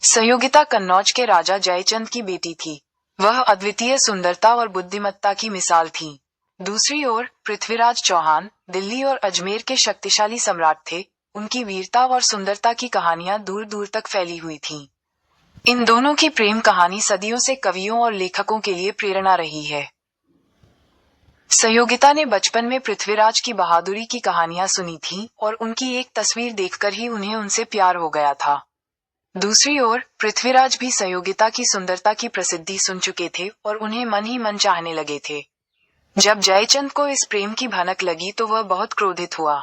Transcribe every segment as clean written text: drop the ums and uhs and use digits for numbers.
संयोगिता कन्नौज के राजा जयचंद की बेटी थी। वह अद्वितीय सुंदरता और बुद्धिमत्ता की मिसाल थी। दूसरी ओर पृथ्वीराज चौहान दिल्ली और अजमेर के शक्तिशाली सम्राट थे। उनकी वीरता और सुंदरता की कहानियां दूर दूर तक फैली हुई थीं। इन दोनों की प्रेम कहानी सदियों से कवियों और लेखकों के लिए प्रेरणा रही है। संयोगिता ने बचपन में पृथ्वीराज की बहादुरी की कहानियां सुनी थीं और उनकी एक तस्वीर देखकर ही उन्हें उनसे प्यार हो गया था। दूसरी ओर पृथ्वीराज भी संयोगिता की सुंदरता की प्रसिद्धि सुन चुके थे और उन्हें मन ही मन चाहने लगे थे। जब जयचंद को इस प्रेम की भनक लगी तो वह बहुत क्रोधित हुआ।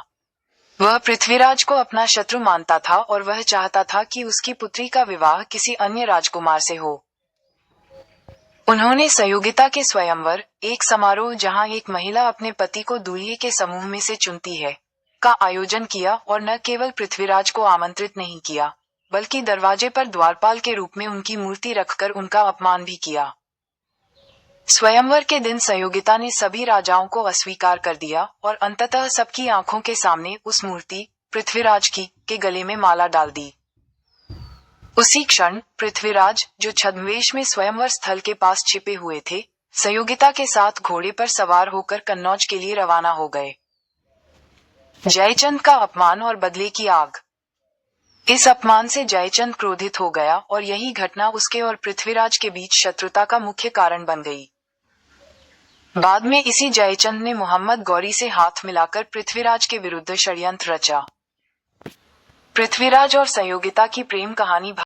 वह पृथ्वीराज को अपना शत्रु मानता था और वह चाहता था कि उसकी पुत्री का विवाह किसी अन्य राजकुमार से हो। उन्होंने संयोगिता के स्वयंवर, एक समारोह जहां एक महिला अपने पति को दूल्हे के समूह में से चुनती है, का आयोजन किया और न केवल पृथ्वीराज को आमंत्रित नहीं किया, बल्कि दरवाजे पर द्वारपाल के रूप में उनकी मूर्ति रखकर उनका अपमान भी किया। स्वयंवर के दिन संयोगिता ने सभी राजाओं को अस्वीकार कर दिया और अंततः सबकी आंखों के सामने उस मूर्ति, पृथ्वीराज की, के गले में माला डाल दी। उसी क्षण पृथ्वीराज, जो छद्मवेश में स्वयंवर स्थल के पास छिपे हुए थे, संयोगिता के साथ घोड़े पर सवार होकर कन्नौज के लिए रवाना हो गए। जयचंद का अपमान और बदले की आग। इस अपमान से जयचंद क्रोधित हो गया और यही घटना उसके और पृथ्वीराज के बीच शत्रुता का मुख्य कारण बन गई। बाद में इसी जयचंद ने मोहम्मद गौरी से हाथ मिलाकर पृथ्वीराज के विरुद्ध षड्यंत्र रचा। पृथ्वीराज और संयोगिता की प्रेम कहानी